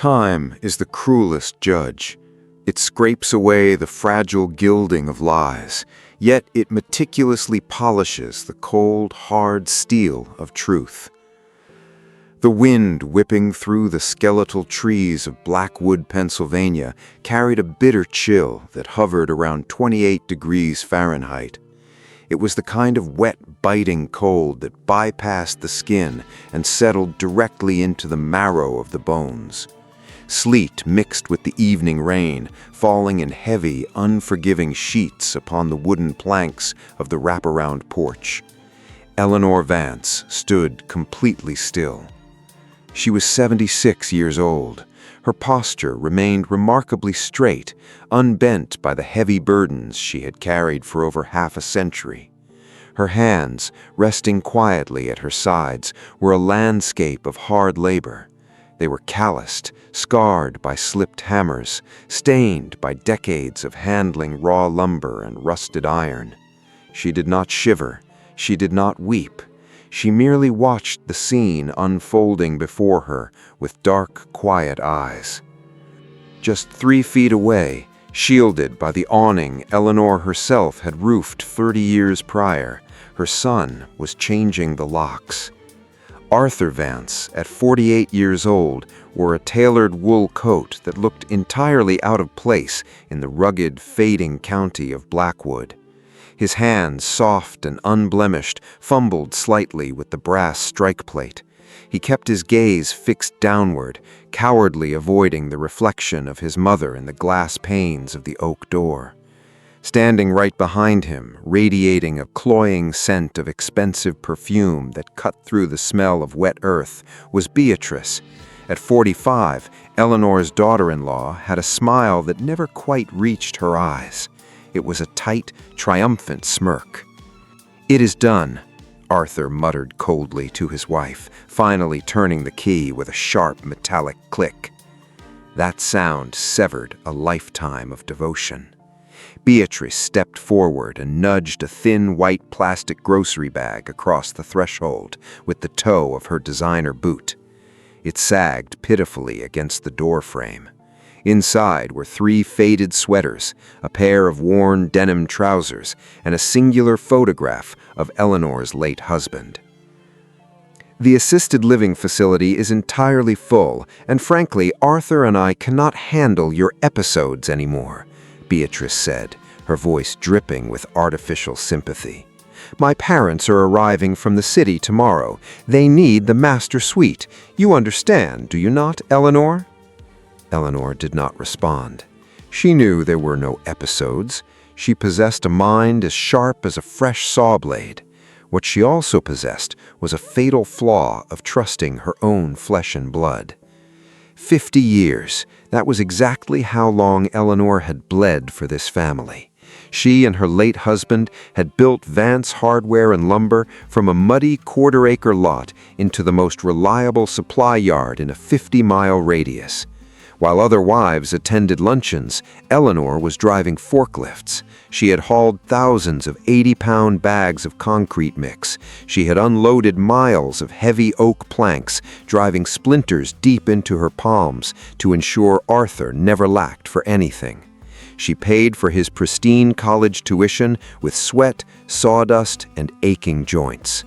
Time is the cruelest judge. It scrapes away the fragile gilding of lies, yet it meticulously polishes the cold, hard steel of truth. The wind whipping through the skeletal trees of Blackwood, Pennsylvania, carried a bitter chill that hovered around 28 degrees Fahrenheit. It was the kind of wet, biting cold that bypassed the skin and settled directly into the marrow of the bones. Sleet mixed with the evening rain, falling in heavy, unforgiving sheets upon the wooden planks of the wraparound porch. Eleanor Vance stood completely still. She was 76 years old. Her posture remained remarkably straight, unbent by the heavy burdens she had carried for over half a century. Her hands, resting quietly at her sides, were a landscape of hard labor. They were calloused, scarred by slipped hammers, stained by decades of handling raw lumber and rusted iron. She did not shiver. She did not weep. She merely watched the scene unfolding before her with dark, quiet eyes. Just 3 feet away, shielded by the awning Eleanor herself had roofed 30 years prior, her son was changing the locks. Arthur Vance, at 48 years old, wore a tailored wool coat that looked entirely out of place in the rugged, fading county of Blackwood. His hands, soft and unblemished, fumbled slightly with the brass strike plate. He kept his gaze fixed downward, cowardly avoiding the reflection of his mother in the glass panes of the oak door. Standing right behind him, radiating a cloying scent of expensive perfume that cut through the smell of wet earth, was Beatrice. At 45, Eleanor's daughter-in-law had a smile that never quite reached her eyes. It was a tight, triumphant smirk. "It is done," Arthur muttered coldly to his wife, finally turning the key with a sharp, metallic click. That sound severed a lifetime of devotion. Beatrice stepped forward and nudged a thin white plastic grocery bag across the threshold with the toe of her designer boot. It sagged pitifully against the door frame. Inside were 3 faded sweaters, a pair of worn denim trousers, and a singular photograph of Eleanor's late husband. "The assisted living facility is entirely full, and frankly, Arthur and I cannot handle your episodes anymore," Beatrice said, her voice dripping with artificial sympathy. "My parents are arriving from the city tomorrow. They need the master suite. You understand, do you not, Eleanor?" Eleanor did not respond. She knew there were no episodes. She possessed a mind as sharp as a fresh saw blade. What she also possessed was a fatal flaw of trusting her own flesh and blood. 50 years. That was exactly how long Eleanor had bled for this family. She and her late husband had built Vance hardware and lumber from a muddy quarter-acre lot into the most reliable supply yard in a 50-mile radius. While other wives attended luncheons, Eleanor was driving forklifts. She had hauled thousands of 80-pound bags of concrete mix. She had unloaded miles of heavy oak planks, driving splinters deep into her palms to ensure Arthur never lacked for anything. She paid for his pristine college tuition with sweat, sawdust, and aching joints.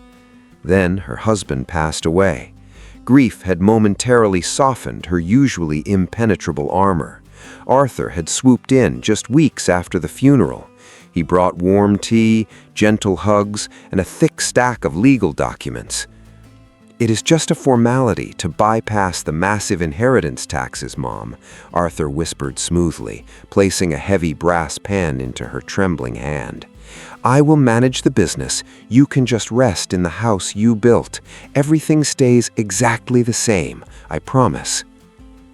Then her husband passed away. Grief had momentarily softened her usually impenetrable armor. Arthur had swooped in just weeks after the funeral. He brought warm tea, gentle hugs, and a thick stack of legal documents. "It is just a formality to bypass the massive inheritance taxes, Mom," Arthur whispered smoothly, placing a heavy brass pen into her trembling hand. "I will manage the business. You can just rest in the house you built. Everything stays exactly the same, I promise."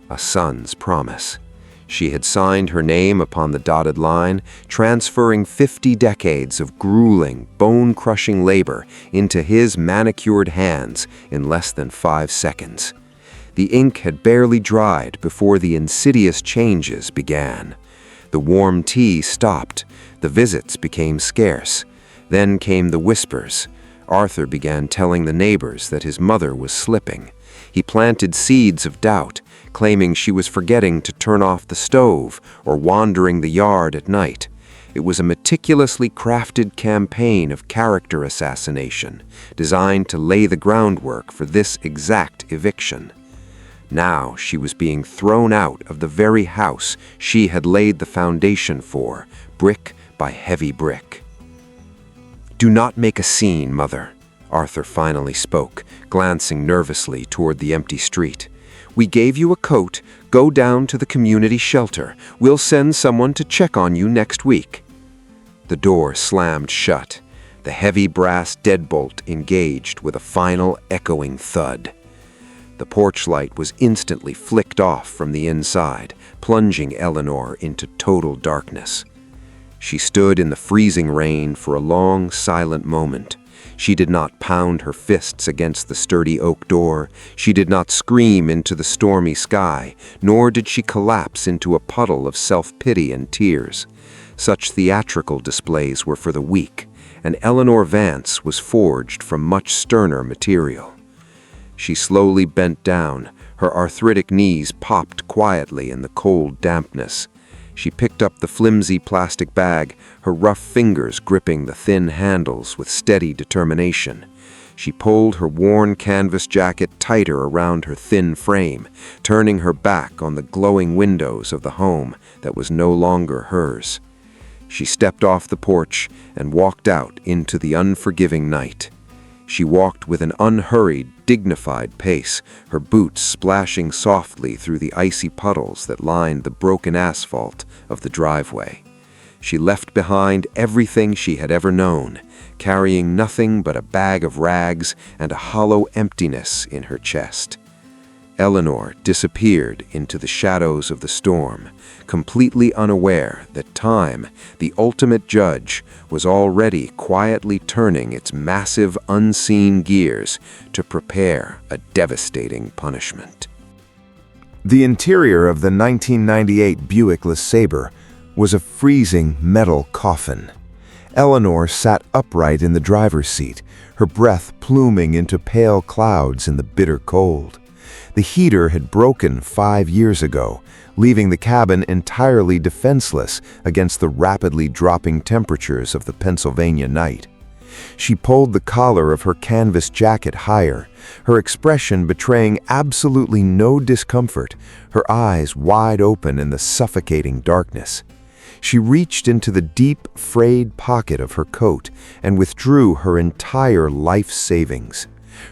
A son's promise. She had signed her name upon the dotted line, transferring 50 decades of grueling, bone-crushing labor into his manicured hands in less than 5 seconds. The ink had barely dried before the insidious changes began. The warm tea stopped. The visits became scarce. Then came the whispers. Arthur began telling the neighbors that his mother was slipping. He planted seeds of doubt, claiming she was forgetting to turn off the stove or wandering the yard at night. It was a meticulously crafted campaign of character assassination, designed to lay the groundwork for this exact eviction. Now she was being thrown out of the very house she had laid the foundation for, brick by heavy brick. "Do not make a scene, Mother," Arthur finally spoke, glancing nervously toward the empty street. "We gave you a coat. Go down to the community shelter. We'll send someone to check on you next week." The door slammed shut, the heavy brass deadbolt engaged with a final echoing thud. The porch light was instantly flicked off from the inside, plunging Eleanor into total darkness. She stood in the freezing rain for a long, silent moment. She did not pound her fists against the sturdy oak door. She did not scream into the stormy sky, nor did she collapse into a puddle of self-pity and tears. Such theatrical displays were for the weak, and Eleanor Vance was forged from much sterner material. She slowly bent down. Her arthritic knees popped quietly in the cold dampness. She picked up the flimsy plastic bag, her rough fingers gripping the thin handles with steady determination. She pulled her worn canvas jacket tighter around her thin frame, turning her back on the glowing windows of the home that was no longer hers. She stepped off the porch and walked out into the unforgiving night. She walked with an unhurried, dignified pace, her boots splashing softly through the icy puddles that lined the broken asphalt of the driveway. She left behind everything she had ever known, carrying nothing but a bag of rags and a hollow emptiness in her chest. Eleanor disappeared into the shadows of the storm, completely unaware that time, the ultimate judge, was already quietly turning its massive, unseen gears to prepare a devastating punishment. The interior of the 1998 Buick LeSabre was a freezing metal coffin. Eleanor sat upright in the driver's seat, her breath pluming into pale clouds in the bitter cold. The heater had broken 5 years ago, leaving the cabin entirely defenseless against the rapidly dropping temperatures of the Pennsylvania night. She pulled the collar of her canvas jacket higher, her expression betraying absolutely no discomfort, her eyes wide open in the suffocating darkness. She reached into the deep, frayed pocket of her coat and withdrew her entire life savings.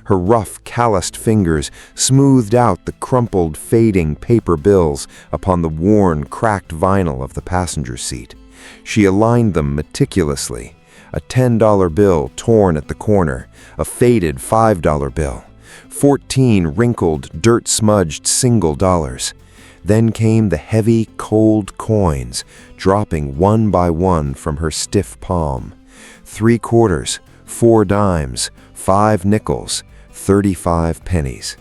Her rough, calloused fingers smoothed out the crumpled, fading paper bills upon the worn, cracked vinyl of the passenger seat. She aligned them meticulously. A $10 bill torn at the corner, a faded $5 bill, 14 wrinkled, dirt-smudged single dollars. Then came the heavy, cold coins, dropping one by one from her stiff palm. 3 quarters, 4 dimes, 5 nickels, 35 pennies.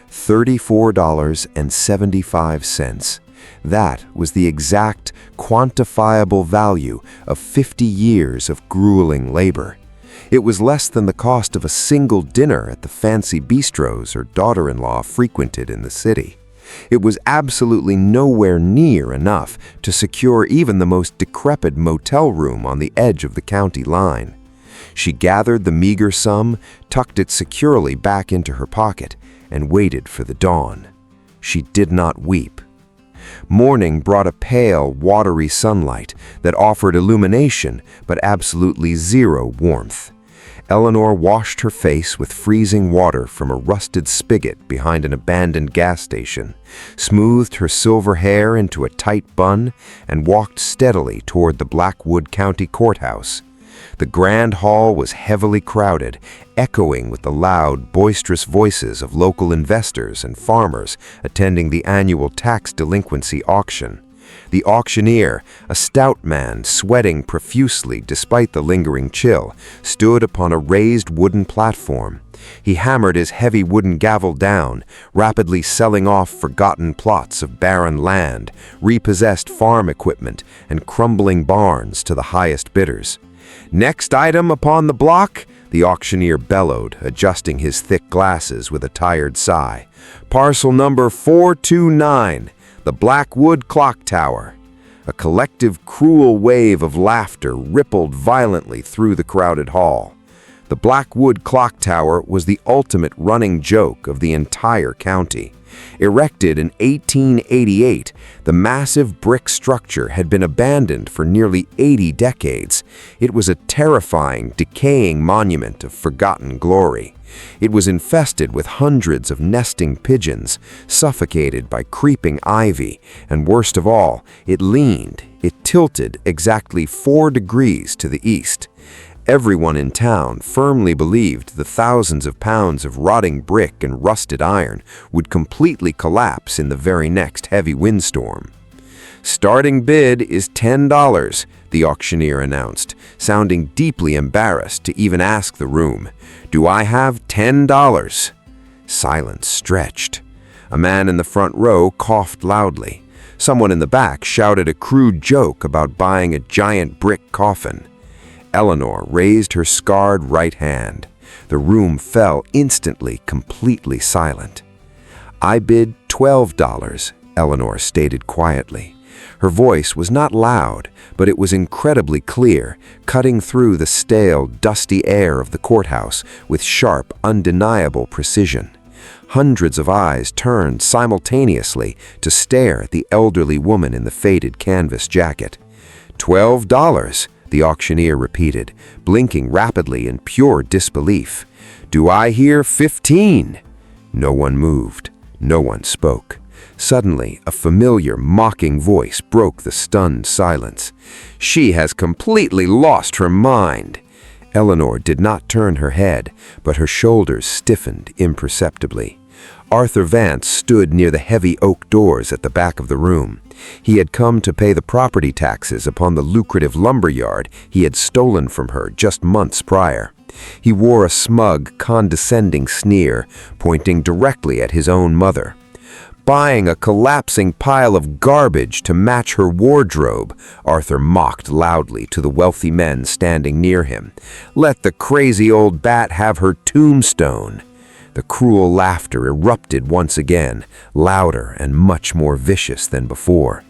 $34.75. That was the exact, quantifiable value of 50 years of grueling labor. It was less than the cost of a single dinner at the fancy bistros her daughter-in-law frequented in the city. It was absolutely nowhere near enough to secure even the most decrepit motel room on the edge of the county line. She gathered the meager sum, tucked it securely back into her pocket, and waited for the dawn. She did not weep. Morning brought a pale, watery sunlight that offered illumination but absolutely zero warmth. Eleanor washed her face with freezing water from a rusted spigot behind an abandoned gas station, smoothed her silver hair into a tight bun, and walked steadily toward the Blackwood County Courthouse. The grand hall was heavily crowded, echoing with the loud, boisterous voices of local investors and farmers attending the annual tax delinquency auction. The auctioneer, a stout man sweating profusely despite the lingering chill, stood upon a raised wooden platform. He hammered his heavy wooden gavel down, rapidly selling off forgotten plots of barren land, repossessed farm equipment, and crumbling barns to the highest bidders. "Next item upon the block, the auctioneer bellowed, adjusting his thick glasses with a tired sigh. "Parcel number 429, the Blackwood Clock Tower." A collective, cruel wave of laughter rippled violently through the crowded hall. The Blackwood Clock Tower was the ultimate running joke of the entire county. Erected in 1888, the massive brick structure had been abandoned for nearly 80 decades. It was a terrifying, decaying monument of forgotten glory. It was infested with hundreds of nesting pigeons, suffocated by creeping ivy, and worst of all, it tilted exactly 4 degrees to the east. Everyone in town firmly believed the thousands of pounds of rotting brick and rusted iron would completely collapse in the very next heavy windstorm. "Starting bid is $10, the auctioneer announced, sounding deeply embarrassed to even ask the room. "Do I have $10? Silence stretched. A man in the front row coughed loudly. Someone in the back shouted a crude joke about buying a giant brick coffin. Eleanor raised her scarred right hand. The room fell instantly, completely silent. "I bid $12, Eleanor stated quietly. Her voice was not loud, but it was incredibly clear, cutting through the stale, dusty air of the courthouse with sharp, undeniable precision. Hundreds of eyes turned simultaneously to stare at the elderly woman in the faded canvas jacket. $12, the auctioneer repeated, blinking rapidly in pure disbelief. "Do I hear 15? No one moved. No one spoke. Suddenly, a familiar, mocking voice broke the stunned silence. "She has completely lost her mind." Eleanor did not turn her head, but her shoulders stiffened imperceptibly. Arthur Vance stood near the heavy oak doors at the back of the room. He had come to pay the property taxes upon the lucrative lumber yard he had stolen from her just months prior. He wore a smug, condescending sneer, pointing directly at his own mother. "Buying a collapsing pile of garbage to match her wardrobe," Arthur mocked loudly to the wealthy men standing near him. "Let the crazy old bat have her tombstone." The cruel laughter erupted once again, louder and much more vicious than before.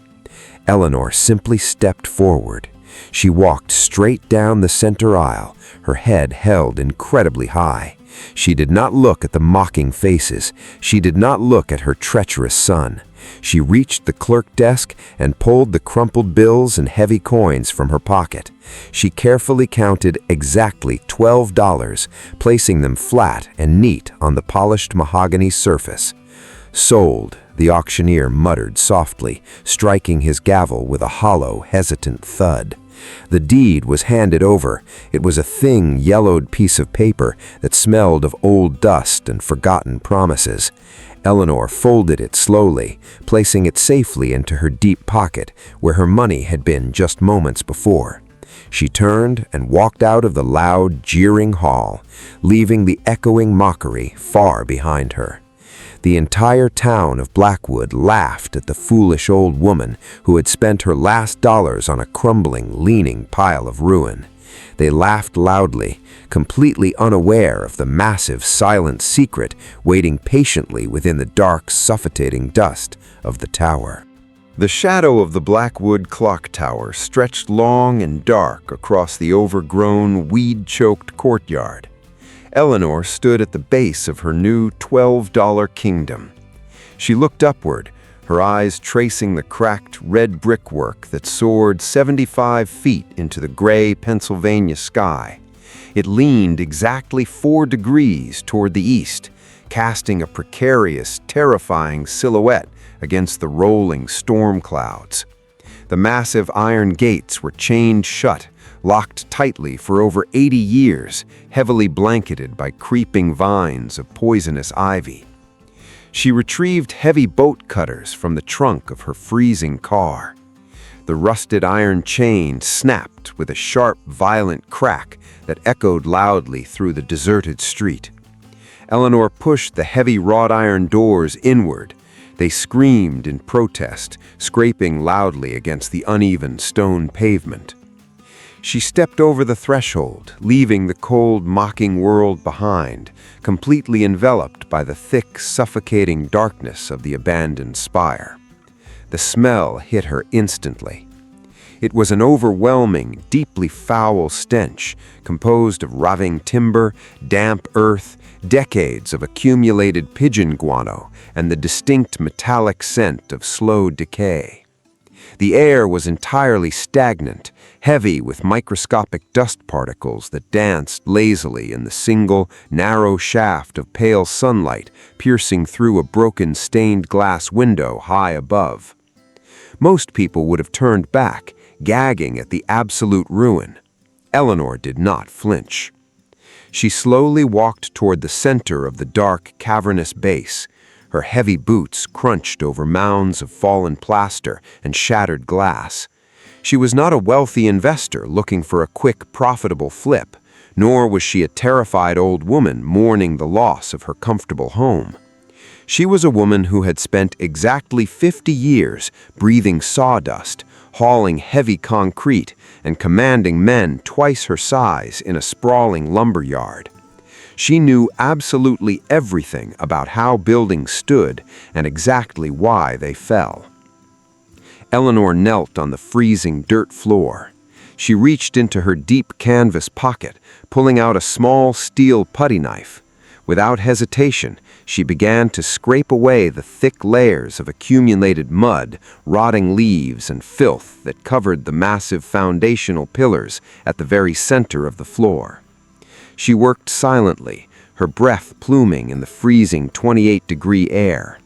Eleanor simply stepped forward. She walked straight down the center aisle, her head held incredibly high. She did not look at the mocking faces. She did not look at her treacherous son. She reached the clerk desk and pulled the crumpled bills and heavy coins from her pocket. She carefully counted exactly $12, placing them flat and neat on the polished mahogany surface. "Sold," the auctioneer muttered softly, striking his gavel with a hollow, hesitant thud. The deed was handed over. It was a thin, yellowed piece of paper that smelled of old dust and forgotten promises. Eleanor folded it slowly, placing it safely into her deep pocket where her money had been just moments before. She turned and walked out of the loud, jeering hall, leaving the echoing mockery far behind her. The entire town of Blackwood laughed at the foolish old woman who had spent her last dollars on a crumbling, leaning pile of ruin. They laughed loudly, completely unaware of the massive, silent secret waiting patiently within the dark, suffocating dust of the tower. The shadow of the Blackwood clock tower stretched long and dark across the overgrown, weed-choked courtyard. Eleanor stood at the base of her new $12 kingdom. She looked upward, her eyes tracing the cracked red brickwork that soared 75 feet into the gray Pennsylvania sky. It leaned exactly 4 degrees toward the east, casting a precarious, terrifying silhouette against the rolling storm clouds. The massive iron gates were chained shut, locked tightly for over 80 years, heavily blanketed by creeping vines of poisonous ivy. She retrieved heavy bolt cutters from the trunk of her freezing car. The rusted iron chain snapped with a sharp, violent crack that echoed loudly through the deserted street. Eleanor pushed the heavy wrought iron doors inward. They screamed in protest, scraping loudly against the uneven stone pavement. She stepped over the threshold, leaving the cold, mocking world behind, completely enveloped by the thick, suffocating darkness of the abandoned spire. The smell hit her instantly. It was an overwhelming, deeply foul stench, composed of rotting timber, damp earth, decades of accumulated pigeon guano, and the distinct metallic scent of slow decay. The air was entirely stagnant, heavy with microscopic dust particles that danced lazily in the single, narrow shaft of pale sunlight piercing through a broken stained glass window high above. Most people would have turned back, gagging at the absolute ruin. Eleanor did not flinch. She slowly walked toward the center of the dark, cavernous base. Her heavy boots crunched over mounds of fallen plaster and shattered glass. She was not a wealthy investor looking for a quick, profitable flip, nor was she a terrified old woman mourning the loss of her comfortable home. She was a woman who had spent exactly 50 years breathing sawdust, hauling heavy concrete, and commanding men twice her size in a sprawling lumber yard. She knew absolutely everything about how buildings stood and exactly why they fell. Eleanor knelt on the freezing dirt floor. She reached into her deep canvas pocket, pulling out a small steel putty knife. Without hesitation, she began to scrape away the thick layers of accumulated mud, rotting leaves, and filth that covered the massive foundational pillars at the very center of the floor. She worked silently, her breath pluming in the freezing 28-degree air.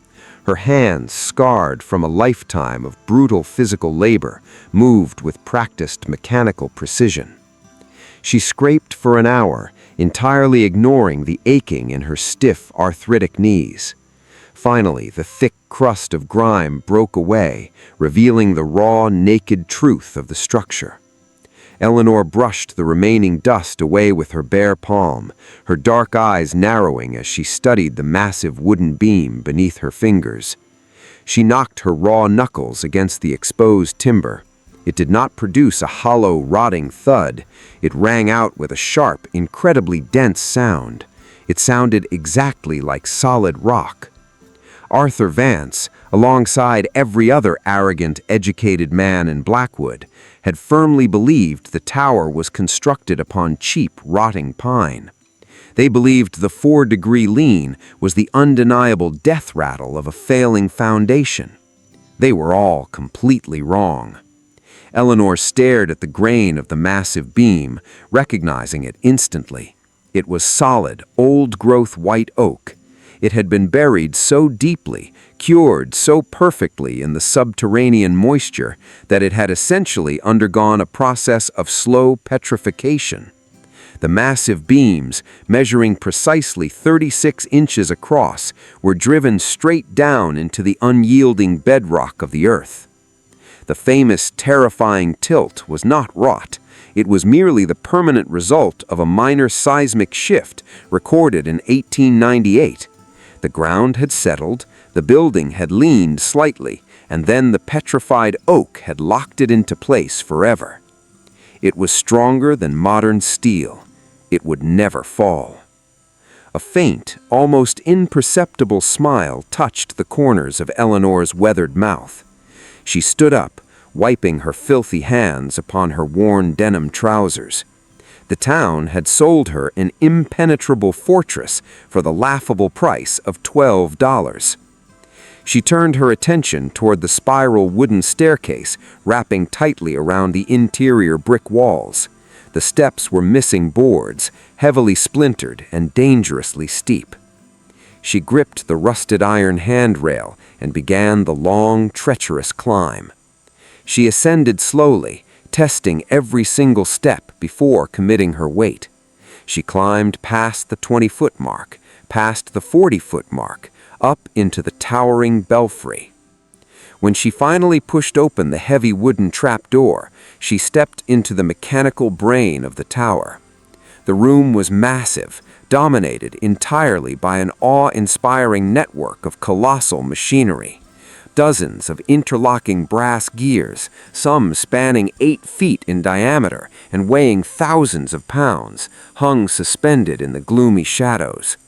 Her hands, scarred from a lifetime of brutal physical labor, moved with practiced mechanical precision. She scraped for an hour, entirely ignoring the aching in her stiff, arthritic knees. Finally, the thick crust of grime broke away, revealing the raw, naked truth of the structure. Eleanor brushed the remaining dust away with her bare palm, her dark eyes narrowing as she studied the massive wooden beam beneath her fingers. She knocked her raw knuckles against the exposed timber. It did not produce a hollow, rotting thud. It rang out with a sharp, incredibly dense sound. It sounded exactly like solid rock. Arthur Vance, alongside every other arrogant, educated man in Blackwood, had firmly believed the tower was constructed upon cheap, rotting pine. They believed the 4-degree lean was the undeniable death rattle of a failing foundation. They were all completely wrong. Eleanor stared at the grain of the massive beam, recognizing it instantly. It was solid, old-growth white oak. It had been buried so deeply, cured so perfectly in the subterranean moisture, that it had essentially undergone a process of slow petrification. The massive beams, measuring precisely 36 inches across, were driven straight down into the unyielding bedrock of the earth. The famous terrifying tilt was not wrought. It was merely the permanent result of a minor seismic shift recorded in 1898. The ground had settled, the building had leaned slightly, and then the petrified oak had locked it into place forever. It was stronger than modern steel. It would never fall. A faint, almost imperceptible smile touched the corners of Eleanor's weathered mouth. She stood up, wiping her filthy hands upon her worn denim trousers. The town had sold her an impenetrable fortress for the laughable price of $12. She turned her attention toward the spiral wooden staircase wrapping tightly around the interior brick walls. The steps were missing boards, heavily splintered and dangerously steep. She gripped the rusted iron handrail and began the long, treacherous climb. She ascended slowly, testing every single step before committing her weight. She climbed past the 20-foot mark, past the 40-foot mark, up into the towering belfry. When she finally pushed open the heavy wooden trapdoor, she stepped into the mechanical brain of the tower. The room was massive, dominated entirely by an awe-inspiring network of colossal machinery. Dozens of interlocking brass gears, some spanning 8 feet in diameter and weighing thousands of pounds, hung suspended in the gloomy shadows.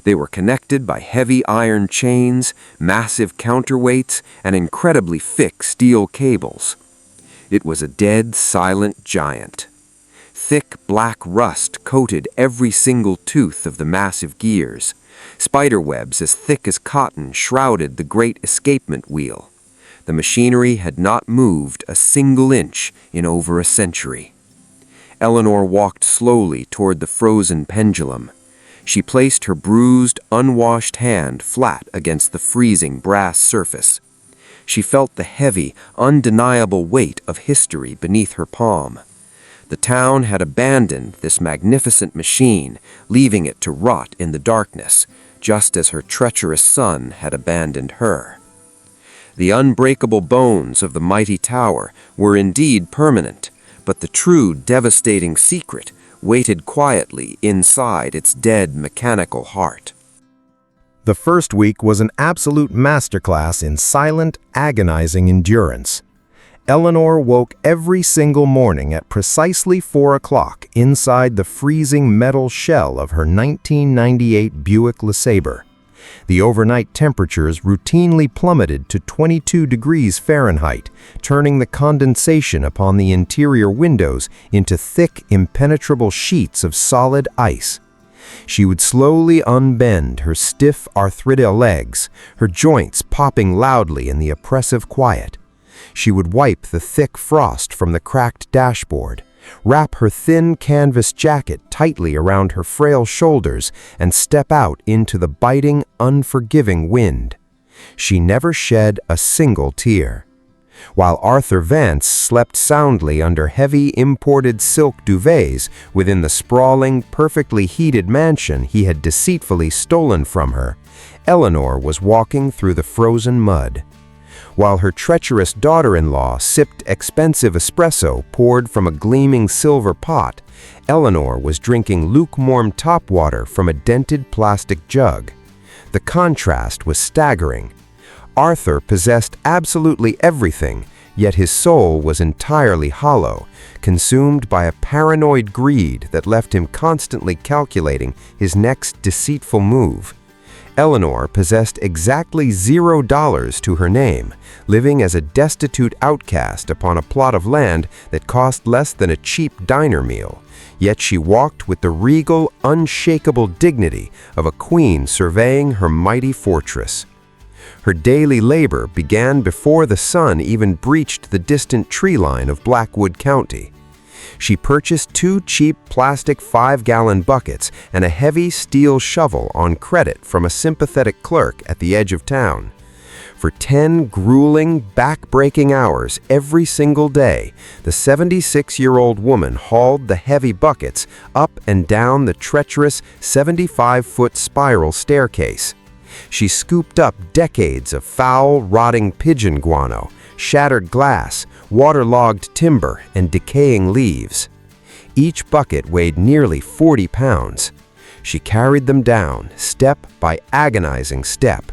They were connected by heavy iron chains, massive counterweights, and incredibly thick steel cables. It was a dead, silent giant. Thick black rust coated every single tooth of the massive gears. Spiderwebs as thick as cotton shrouded the great escapement wheel. The machinery had not moved a single inch in over a century. Eleanor walked slowly toward the frozen pendulum. She placed her bruised, unwashed hand flat against the freezing brass surface. She felt the heavy, undeniable weight of history beneath her palm. The town had abandoned this magnificent machine, leaving it to rot in the darkness, just as her treacherous son had abandoned her. The unbreakable bones of the mighty tower were indeed permanent, but the true devastating secret waited quietly inside its dead mechanical heart. The first week was an absolute masterclass in silent, agonizing endurance. Eleanor woke every single morning at precisely 4 o'clock inside the freezing metal shell of her 1998 Buick LeSabre. The overnight temperatures routinely plummeted to 22 degrees Fahrenheit, turning the condensation upon the interior windows into thick, impenetrable sheets of solid ice. She would slowly unbend her stiff arthritic legs, her joints popping loudly in the oppressive quiet. She would wipe the thick frost from the cracked dashboard, wrap her thin canvas jacket tightly around her frail shoulders, and step out into the biting, unforgiving wind. She never shed a single tear. While Arthur Vance slept soundly under heavy imported silk duvets within the sprawling, perfectly heated mansion he had deceitfully stolen from her, Eleanor was walking through the frozen mud. While her treacherous daughter-in-law sipped expensive espresso poured from a gleaming silver pot, Eleanor was drinking lukewarm topwater from a dented plastic jug. The contrast was staggering. Arthur possessed absolutely everything, yet his soul was entirely hollow, consumed by a paranoid greed that left him constantly calculating his next deceitful move. Eleanor possessed exactly $0 to her name, living as a destitute outcast upon a plot of land that cost less than a cheap diner meal. Yet she walked with the regal, unshakable dignity of a queen surveying her mighty fortress. Her daily labor began before the sun even breached the distant tree line of Blackwood County. She purchased 2 cheap plastic 5-gallon buckets and a heavy steel shovel on credit from a sympathetic clerk at the edge of town. For 10 grueling, back-breaking hours every single day, the 76-year-old woman hauled the heavy buckets up and down the treacherous 75-foot spiral staircase. She scooped up decades of foul, rotting pigeon guano, shattered glass, waterlogged timber, and decaying leaves. Each bucket weighed nearly 40 pounds. She carried them down, step by agonizing step.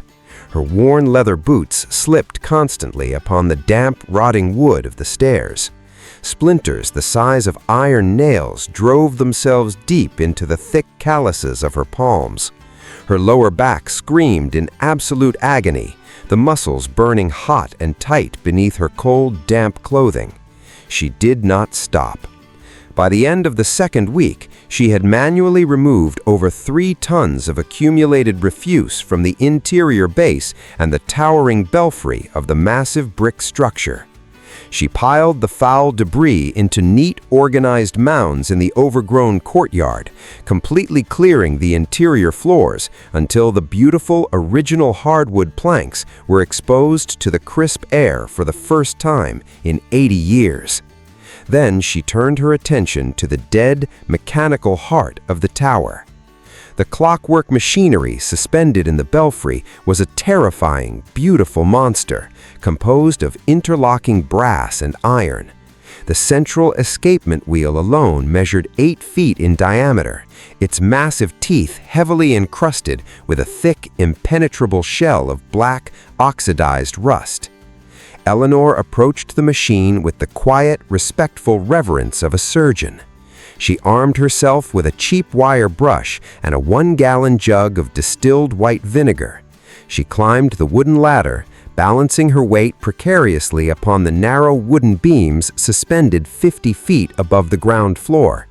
Her worn leather boots slipped constantly upon the damp, rotting wood of the stairs. Splinters the size of iron nails drove themselves deep into the thick calluses of her palms. Her lower back screamed in absolute agony, the muscles burning hot and tight beneath her cold, damp clothing. She did not stop. By the end of the second week, she had manually removed over 3 tons of accumulated refuse from the interior base and the towering belfry of the massive brick structure. She piled the foul debris into neat, organized mounds in the overgrown courtyard, completely clearing the interior floors until the beautiful original hardwood planks were exposed to the crisp air for the first time in 80 years. Then she turned her attention to the dead, mechanical heart of the tower. The clockwork machinery suspended in the belfry was a terrifying, beautiful monster, composed of interlocking brass and iron. The central escapement wheel alone measured 8 feet in diameter, its massive teeth heavily encrusted with a thick, impenetrable shell of black, oxidized rust. Eleanor approached the machine with the quiet, respectful reverence of a surgeon. She armed herself with a cheap wire brush and a 1-gallon jug of distilled white vinegar. She climbed the wooden ladder, balancing her weight precariously upon the narrow wooden beams suspended 50 feet above the ground floor.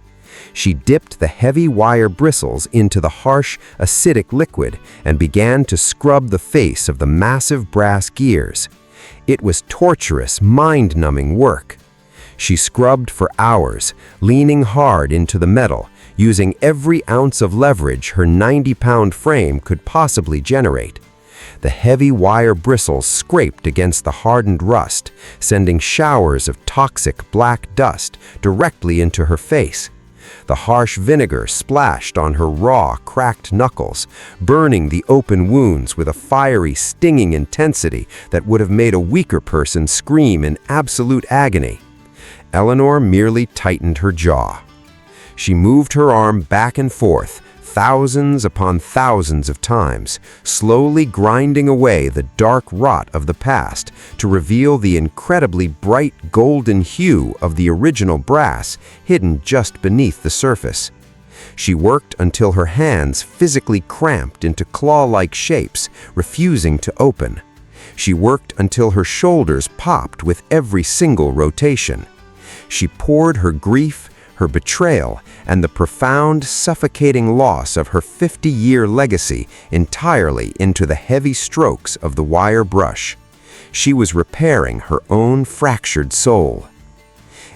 She dipped the heavy wire bristles into the harsh, acidic liquid and began to scrub the face of the massive brass gears. It was torturous, mind-numbing work. She scrubbed for hours, leaning hard into the metal, using every ounce of leverage her 90-pound frame could possibly generate. The heavy wire bristles scraped against the hardened rust, sending showers of toxic black dust directly into her face. The harsh vinegar splashed on her raw, cracked knuckles, burning the open wounds with a fiery, stinging intensity that would have made a weaker person scream in absolute agony. Eleanor merely tightened her jaw. She moved her arm back and forth, thousands upon thousands of times, slowly grinding away the dark rot of the past to reveal the incredibly bright golden hue of the original brass hidden just beneath the surface. She worked until her hands physically cramped into claw-like shapes, refusing to open. She worked until her shoulders popped with every single rotation. She poured her grief, her betrayal, and the profound, suffocating loss of her 50-year legacy entirely into the heavy strokes of the wire brush. She was repairing her own fractured soul.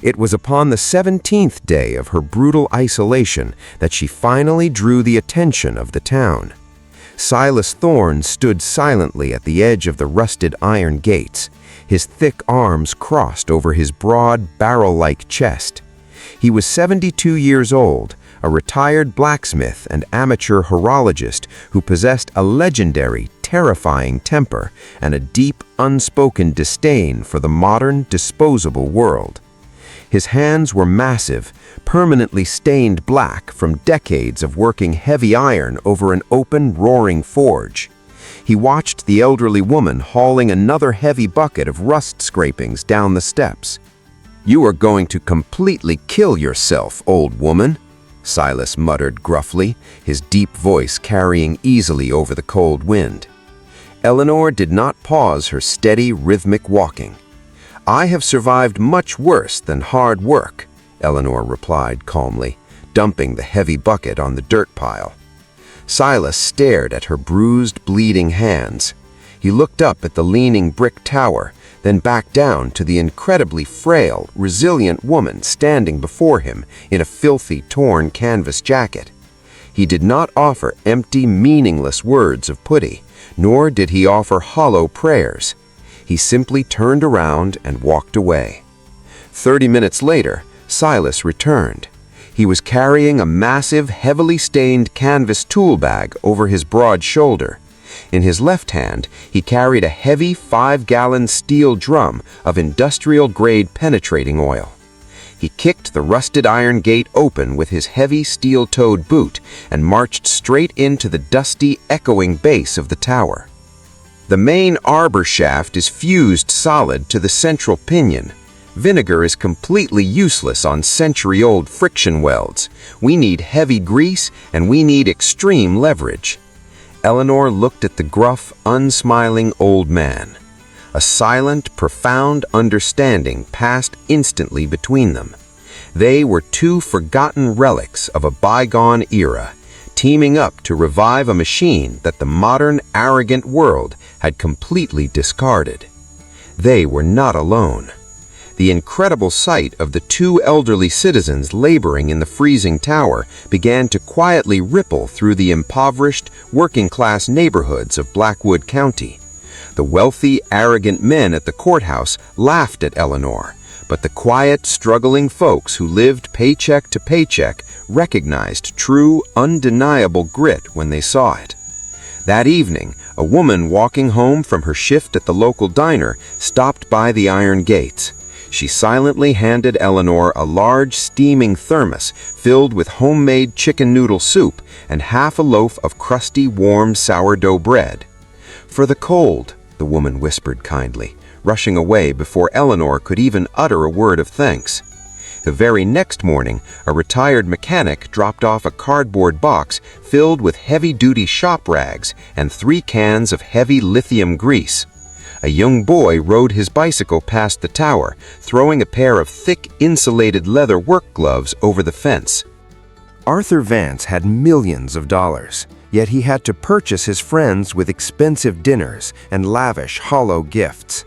It was upon the 17th day of her brutal isolation that she finally drew the attention of the town. Silas Thorne stood silently at the edge of the rusted iron gates, his thick arms crossed over his broad, barrel-like chest. He was 72 years old, a retired blacksmith and amateur horologist who possessed a legendary, terrifying temper and a deep, unspoken disdain for the modern, disposable world. His hands were massive, permanently stained black from decades of working heavy iron over an open, roaring forge. He watched the elderly woman hauling another heavy bucket of rust scrapings down the steps. "You are going to completely kill yourself, old woman," Silas muttered gruffly, his deep voice carrying easily over the cold wind. Eleanor did not pause her steady, rhythmic walking. "I have survived much worse than hard work," Eleanor replied calmly, dumping the heavy bucket on the dirt pile. Silas stared at her bruised, bleeding hands. He looked up at the leaning brick tower, then back down to the incredibly frail, resilient woman standing before him in a filthy, torn canvas jacket. He did not offer empty, meaningless words of pity, nor did he offer hollow prayers. He simply turned around and walked away. 30 minutes later, Silas returned. He was carrying a massive, heavily stained canvas tool bag over his broad shoulder. In his left hand, he carried a heavy 5-gallon steel drum of industrial-grade penetrating oil. He kicked the rusted iron gate open with his heavy steel-toed boot and marched straight into the dusty, echoing base of the tower. The main arbor shaft is fused solid to the central pinion. Vinegar is completely useless on century-old friction welds. We need heavy grease, and we need extreme leverage. Eleanor looked at the gruff, unsmiling old man. A silent, profound understanding passed instantly between them. They were two forgotten relics of a bygone era, teaming up to revive a machine that the modern, arrogant world had completely discarded. They were not alone. The incredible sight of the two elderly citizens laboring in the freezing tower began to quietly ripple through the impoverished, working-class neighborhoods of Blackwood County. The wealthy, arrogant men at the courthouse laughed at Eleanor, but the quiet, struggling folks who lived paycheck to paycheck recognized true, undeniable grit when they saw it. That evening, a woman walking home from her shift at the local diner stopped by the iron gates. She silently handed Eleanor a large steaming thermos filled with homemade chicken noodle soup and half a loaf of crusty, warm sourdough bread. "For the cold," the woman whispered kindly, rushing away before Eleanor could even utter a word of thanks. The very next morning, a retired mechanic dropped off a cardboard box filled with heavy-duty shop rags and 3 cans of heavy lithium grease. A young boy rode his bicycle past the tower, throwing a pair of thick, insulated leather work gloves over the fence. Arthur Vance had millions of dollars, yet he had to purchase his friends with expensive dinners and lavish, hollow gifts.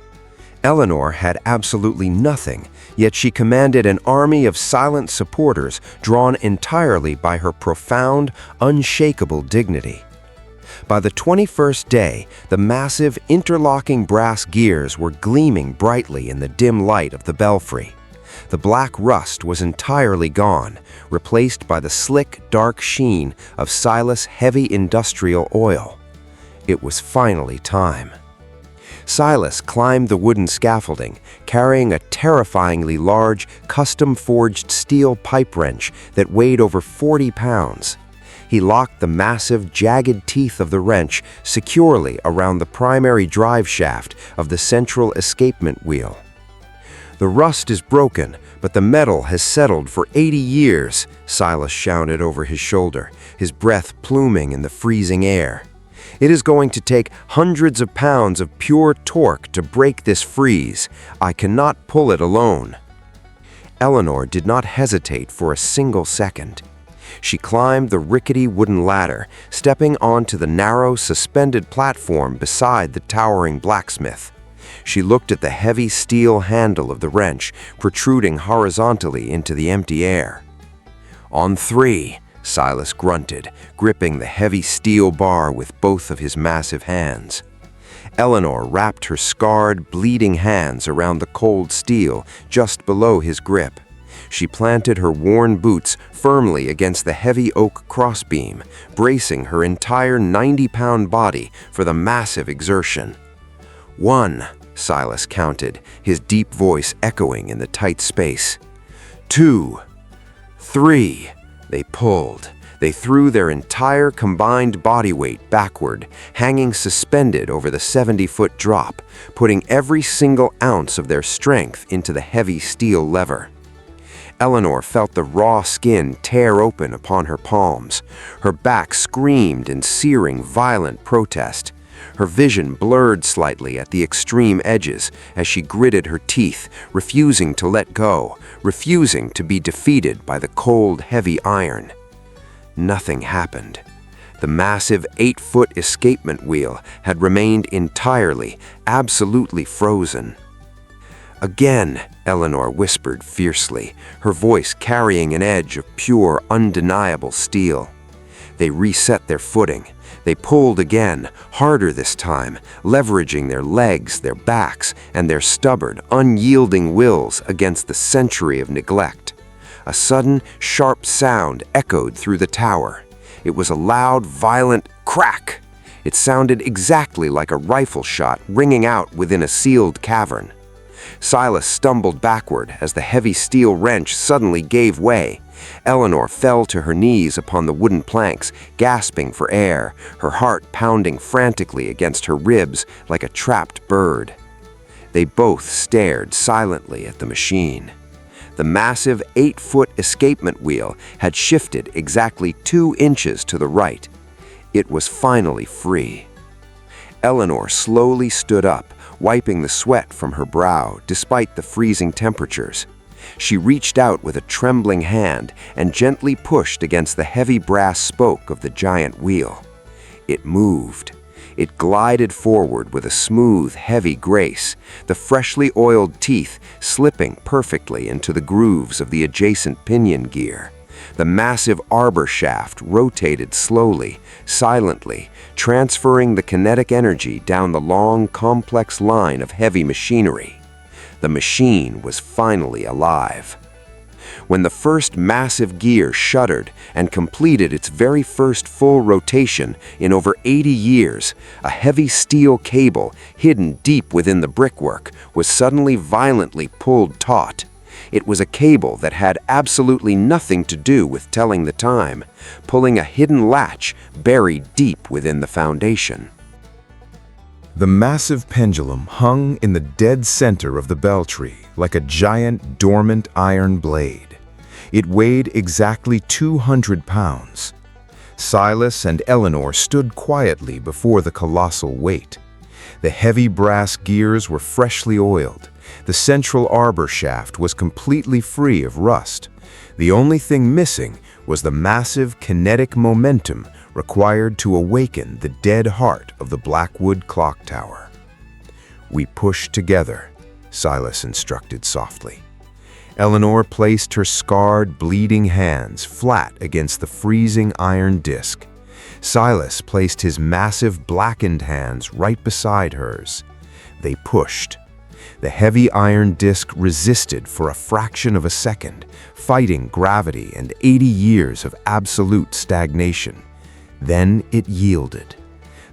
Eleanor had absolutely nothing, yet she commanded an army of silent supporters drawn entirely by her profound, unshakable dignity. By the 21st day, the massive, interlocking brass gears were gleaming brightly in the dim light of the belfry. The black rust was entirely gone, replaced by the slick, dark sheen of Silas' heavy industrial oil. It was finally time. Silas climbed the wooden scaffolding, carrying a terrifyingly large, custom-forged steel pipe wrench that weighed over 40 pounds. He locked the massive, jagged teeth of the wrench securely around the primary drive shaft of the central escapement wheel. "The rust is broken, but the metal has settled for 80 years, Silas shouted over his shoulder, his breath pluming in the freezing air. "It is going to take hundreds of pounds of pure torque to break this freeze. I cannot pull it alone." Eleanor did not hesitate for a single second. She climbed the rickety wooden ladder, stepping onto the narrow, suspended platform beside the towering blacksmith. She looked at the heavy steel handle of the wrench, protruding horizontally into the empty air. "On 3, Silas grunted, gripping the heavy steel bar with both of his massive hands. Eleanor wrapped her scarred, bleeding hands around the cold steel just below his grip. She planted her worn boots firmly against the heavy oak crossbeam, bracing her entire 90-pound body for the massive exertion. 1, Silas counted, his deep voice echoing in the tight space. 2, 3. They pulled. They threw their entire combined body weight backward, hanging suspended over the 70-foot drop, putting every single ounce of their strength into the heavy steel lever. Eleanor felt the raw skin tear open upon her palms. Her back screamed in searing, violent protest. Her vision blurred slightly at the extreme edges as she gritted her teeth, refusing to let go, refusing to be defeated by the cold, heavy iron. Nothing happened. The massive 8-foot escapement wheel had remained entirely, absolutely frozen. "Again," Eleanor whispered fiercely, her voice carrying an edge of pure, undeniable steel. They reset their footing. They pulled again, harder this time, leveraging their legs, their backs, and their stubborn, unyielding wills against the century of neglect. A sudden, sharp sound echoed through the tower. It was a loud, violent crack. It sounded exactly like a rifle shot ringing out within a sealed cavern. Silas stumbled backward as the heavy steel wrench suddenly gave way. Eleanor fell to her knees upon the wooden planks, gasping for air, her heart pounding frantically against her ribs like a trapped bird. They both stared silently at the machine. The massive 8-foot escapement wheel had shifted exactly 2 inches to the right. It was finally free. Eleanor slowly stood up, wiping the sweat from her brow despite the freezing temperatures. She reached out with a trembling hand and gently pushed against the heavy brass spoke of the giant wheel. It moved. It glided forward with a smooth, heavy grace, the freshly oiled teeth slipping perfectly into the grooves of the adjacent pinion gear. The massive arbor shaft rotated slowly, silently, transferring the kinetic energy down the long, complex line of heavy machinery. The machine was finally alive. When the first massive gear shuddered and completed its very first full rotation in over 80 years, a heavy steel cable hidden deep within the brickwork was suddenly violently pulled taut. It was a cable that had absolutely nothing to do with telling the time, pulling a hidden latch buried deep within the foundation. The massive pendulum hung in the dead center of the belfry like a giant, dormant iron blade. It weighed exactly 200 pounds. Silas and Eleanor stood quietly before the colossal weight. The heavy brass gears were freshly oiled. The central arbor shaft was completely free of rust. The only thing missing was the massive kinetic momentum required to awaken the dead heart of the Blackwood clock tower. "We push together," Silas instructed softly. Eleanor placed her scarred, bleeding hands flat against the freezing iron disc. Silas placed his massive, blackened hands right beside hers. They pushed. The heavy iron disc resisted for a fraction of a second, fighting gravity and 80 years of absolute stagnation. Then it yielded.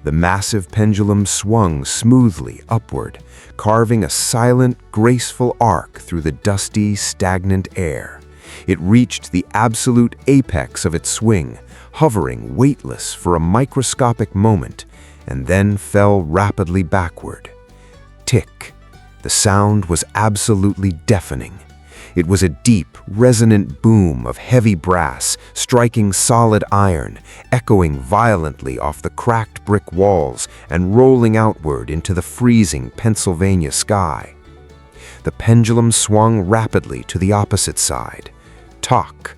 The massive pendulum swung smoothly upward, carving a silent, graceful arc through the dusty, stagnant air. It reached the absolute apex of its swing, hovering weightless for a microscopic moment, and then fell rapidly backward. Tick. The sound was absolutely deafening. It was a deep, resonant boom of heavy brass striking solid iron, echoing violently off the cracked brick walls and rolling outward into the freezing Pennsylvania sky. The pendulum swung rapidly to the opposite side. Tock!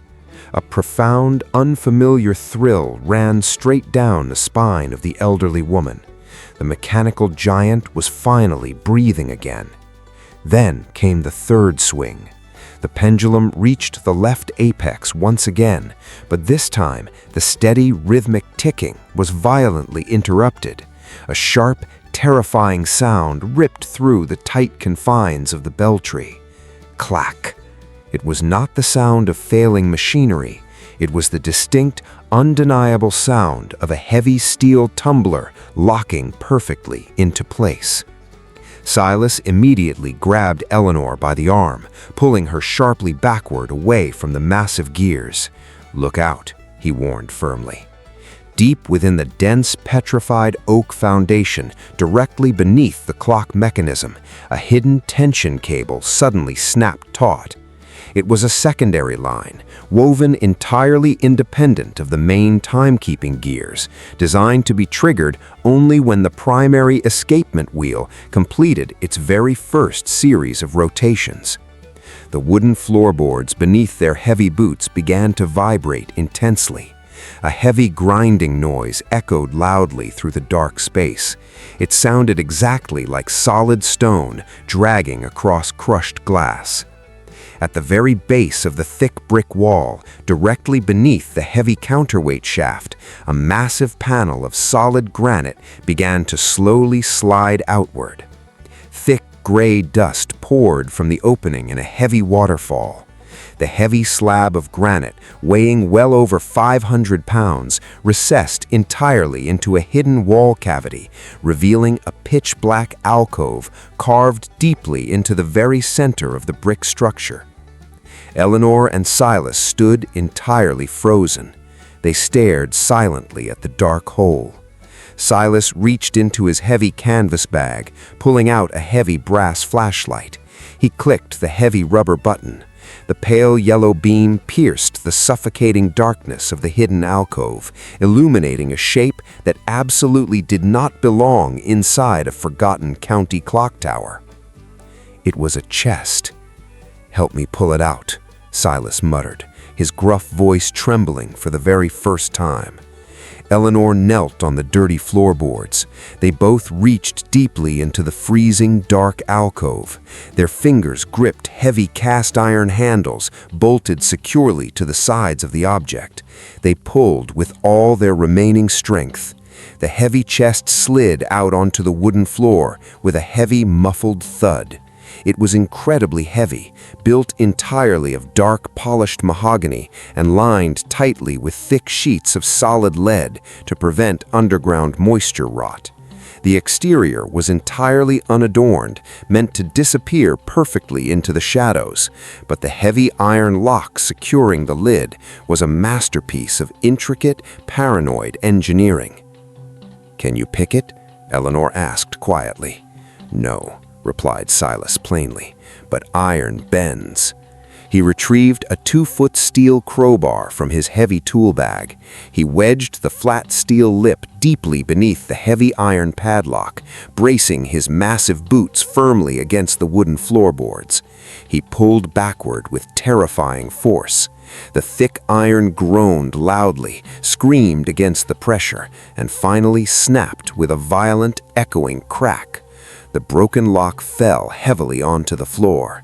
A profound, unfamiliar thrill ran straight down the spine of the elderly woman. The mechanical giant was finally breathing again. Then came the third swing. The pendulum reached the left apex once again, but this time the steady, rhythmic ticking was violently interrupted. A sharp, terrifying sound ripped through the tight confines of the belfry. Clack! It was not the sound of failing machinery. It was the distinct, undeniable sound of a heavy steel tumbler locking perfectly into place. Silas immediately grabbed Eleanor by the arm, pulling her sharply backward away from the massive gears. "Look out," he warned firmly. Deep within the dense, petrified oak foundation, directly beneath the clock mechanism, a hidden tension cable suddenly snapped taut. It was a secondary line, woven entirely independent of the main timekeeping gears, designed to be triggered only when the primary escapement wheel completed its very first series of rotations. The wooden floorboards beneath their heavy boots began to vibrate intensely. A heavy grinding noise echoed loudly through the dark space. It sounded exactly like solid stone dragging across crushed glass. At the very base of the thick brick wall, directly beneath the heavy counterweight shaft, a massive panel of solid granite began to slowly slide outward. Thick gray dust poured from the opening in a heavy waterfall. The heavy slab of granite, weighing well over 500 pounds, recessed entirely into a hidden wall cavity, revealing a pitch-black alcove carved deeply into the very center of the brick structure. Eleanor and Silas stood entirely frozen. They stared silently at the dark hole. Silas reached into his heavy canvas bag, pulling out a heavy brass flashlight. He clicked the heavy rubber button. The pale yellow beam pierced the suffocating darkness of the hidden alcove, illuminating a shape that absolutely did not belong inside a forgotten county clock tower. It was a chest. "Help me pull it out," Silas muttered, his gruff voice trembling for the very first time. Eleanor knelt on the dirty floorboards. They both reached deeply into the freezing, dark alcove. Their fingers gripped heavy cast-iron handles bolted securely to the sides of the object. They pulled with all their remaining strength. The heavy chest slid out onto the wooden floor with a heavy, muffled thud. It was incredibly heavy, built entirely of dark polished mahogany and lined tightly with thick sheets of solid lead to prevent underground moisture rot. The exterior was entirely unadorned, meant to disappear perfectly into the shadows, but the heavy iron lock securing the lid was a masterpiece of intricate, paranoid engineering. "Can you pick it?" Eleanor asked quietly. "No," replied Silas plainly, "but iron bends." He retrieved a 2-foot steel crowbar from his heavy tool bag. He wedged the flat steel lip deeply beneath the heavy iron padlock, bracing his massive boots firmly against the wooden floorboards. He pulled backward with terrifying force. The thick iron groaned loudly, screamed against the pressure, and finally snapped with a violent, echoing crack. The broken lock fell heavily onto the floor.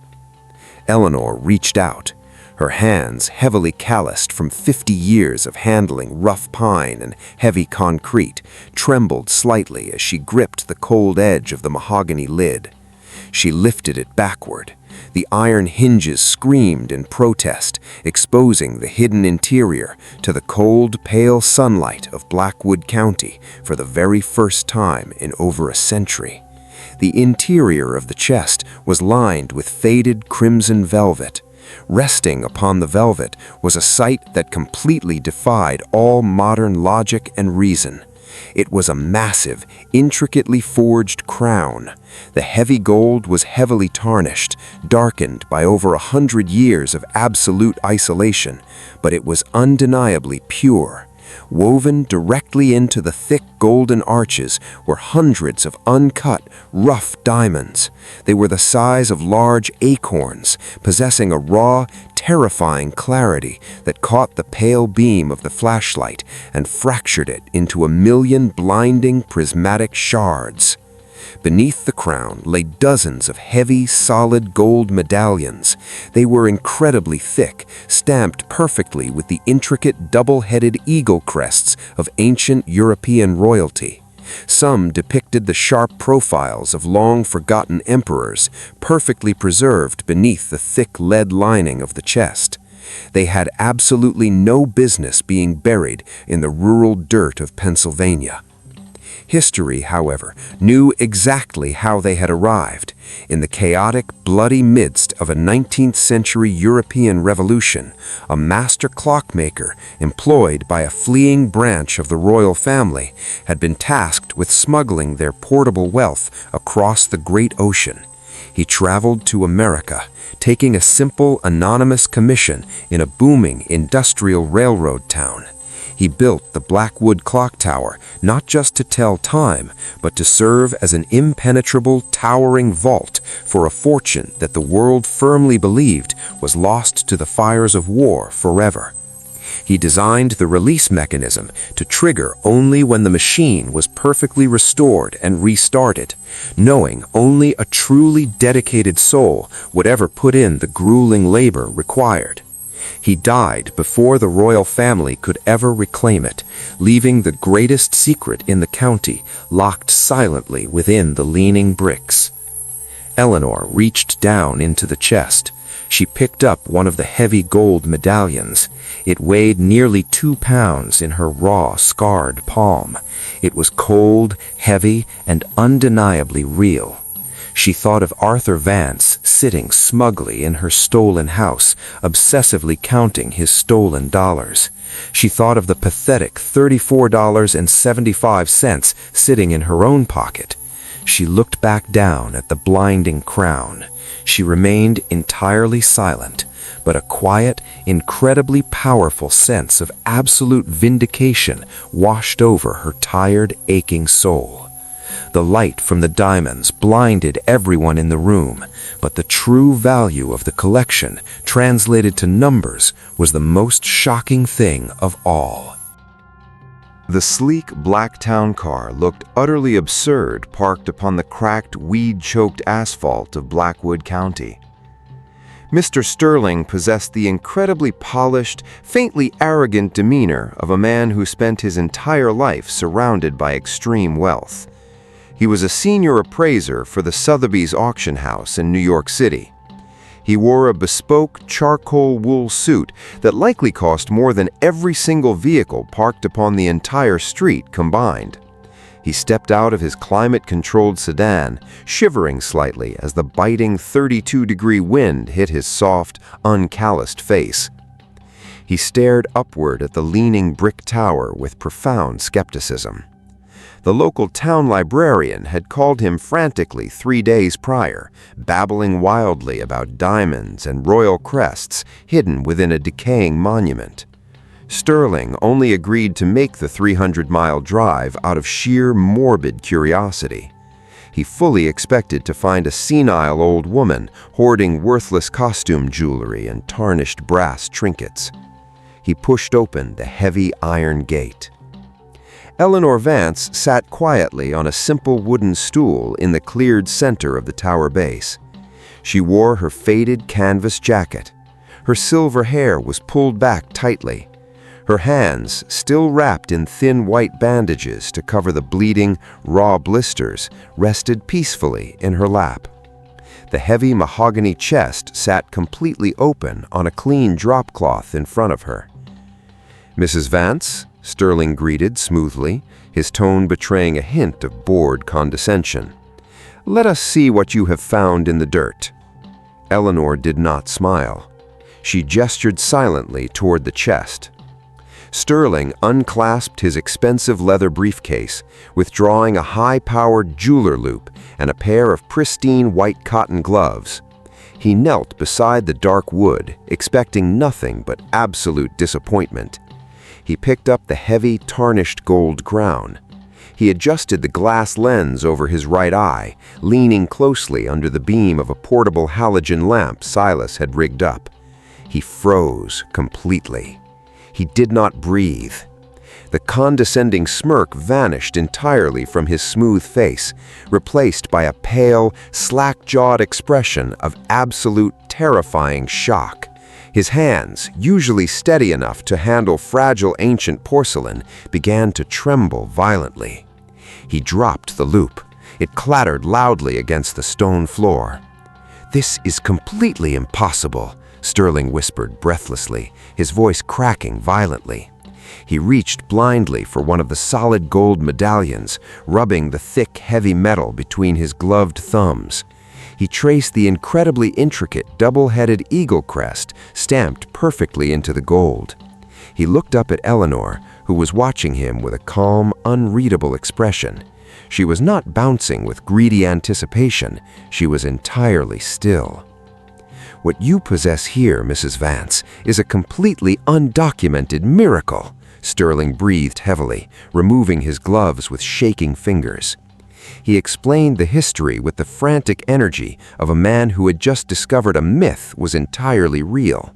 Eleanor reached out. Her hands, heavily calloused from 50 years of handling rough pine and heavy concrete, trembled slightly as she gripped the cold edge of the mahogany lid. She lifted it backward. The iron hinges screamed in protest, exposing the hidden interior to the cold, pale sunlight of Blackwood County for the very first time in over a century. The interior of the chest was lined with faded crimson velvet. Resting upon the velvet was a sight that completely defied all modern logic and reason. It was a massive, intricately forged crown. The heavy gold was heavily tarnished, darkened by over 100 years of absolute isolation, but it was undeniably pure. Woven directly into the thick golden arches were hundreds of uncut, rough diamonds. They were the size of large acorns, possessing a raw, terrifying clarity that caught the pale beam of the flashlight and fractured it into a million blinding prismatic shards. Beneath the crown lay dozens of heavy, solid gold medallions. They were incredibly thick, stamped perfectly with the intricate double-headed eagle crests of ancient European royalty. Some depicted the sharp profiles of long-forgotten emperors, perfectly preserved beneath the thick lead lining of the chest. They had absolutely no business being buried in the rural dirt of Pennsylvania. History, however, knew exactly how they had arrived. In the chaotic, bloody midst of a 19th-century European revolution, a master clockmaker, employed by a fleeing branch of the royal family, had been tasked with smuggling their portable wealth across the great ocean. He traveled to America, taking a simple, anonymous commission in a booming industrial railroad town. He built the Blackwood Clock Tower not just to tell time, but to serve as an impenetrable, towering vault for a fortune that the world firmly believed was lost to the fires of war forever. He designed the release mechanism to trigger only when the machine was perfectly restored and restarted, knowing only a truly dedicated soul would ever put in the grueling labor required. He died before the royal family could ever reclaim it, leaving the greatest secret in the county locked silently within the leaning bricks. Eleanor reached down into the chest. She picked up one of the heavy gold medallions. It weighed nearly 2 pounds in her raw, scarred palm. It was cold, heavy, and undeniably real. She thought of Arthur Vance sitting smugly in her stolen house, obsessively counting his stolen dollars. She thought of the pathetic $34.75 sitting in her own pocket. She looked back down at the blinding crown. She remained entirely silent, but a quiet, incredibly powerful sense of absolute vindication washed over her tired, aching soul. The light from the diamonds blinded everyone in the room, but the true value of the collection, translated to numbers, was the most shocking thing of all. The sleek black town car looked utterly absurd parked upon the cracked, weed-choked asphalt of Blackwood County. Mr. Sterling possessed the incredibly polished, faintly arrogant demeanor of a man who spent his entire life surrounded by extreme wealth. He was a senior appraiser for the Sotheby's auction house in New York City. He wore a bespoke charcoal wool suit that likely cost more than every single vehicle parked upon the entire street combined. He stepped out of his climate-controlled sedan, shivering slightly as the biting 32-degree wind hit his soft, uncalloused face. He stared upward at the leaning brick tower with profound skepticism. The local town librarian had called him frantically 3 days prior, babbling wildly about diamonds and royal crests hidden within a decaying monument. Sterling only agreed to make the 300-mile drive out of sheer morbid curiosity. He fully expected to find a senile old woman hoarding worthless costume jewelry and tarnished brass trinkets. He pushed open the heavy iron gate. Eleanor Vance sat quietly on a simple wooden stool in the cleared center of the tower base. She wore her faded canvas jacket. Her silver hair was pulled back tightly. Her hands, still wrapped in thin white bandages to cover the bleeding, raw blisters, rested peacefully in her lap. The heavy mahogany chest sat completely open on a clean drop cloth in front of her. "Mrs. Vance?" Sterling greeted smoothly, his tone betraying a hint of bored condescension. "Let us see what you have found in the dirt." Eleanor did not smile. She gestured silently toward the chest. Sterling unclasped his expensive leather briefcase, withdrawing a high-powered jeweler loop and a pair of pristine white cotton gloves. He knelt beside the dark wood, expecting nothing but absolute disappointment. He picked up the heavy, tarnished gold crown. He adjusted the glass lens over his right eye, leaning closely under the beam of a portable halogen lamp Silas had rigged up. He froze completely. He did not breathe. The condescending smirk vanished entirely from his smooth face, replaced by a pale, slack-jawed expression of absolute, terrifying shock. His hands, usually steady enough to handle fragile ancient porcelain, began to tremble violently. He dropped the loop. It clattered loudly against the stone floor. "This is completely impossible," Sterling whispered breathlessly, his voice cracking violently. He reached blindly for one of the solid gold medallions, rubbing the thick, heavy metal between his gloved thumbs. He traced the incredibly intricate double-headed eagle crest stamped perfectly into the gold. He looked up at Eleanor, who was watching him with a calm, unreadable expression. She was not bouncing with greedy anticipation. She was entirely still. "What you possess here, Mrs. Vance, is a completely undocumented miracle," Sterling breathed heavily, removing his gloves with shaking fingers. He explained the history with the frantic energy of a man who had just discovered a myth was entirely real.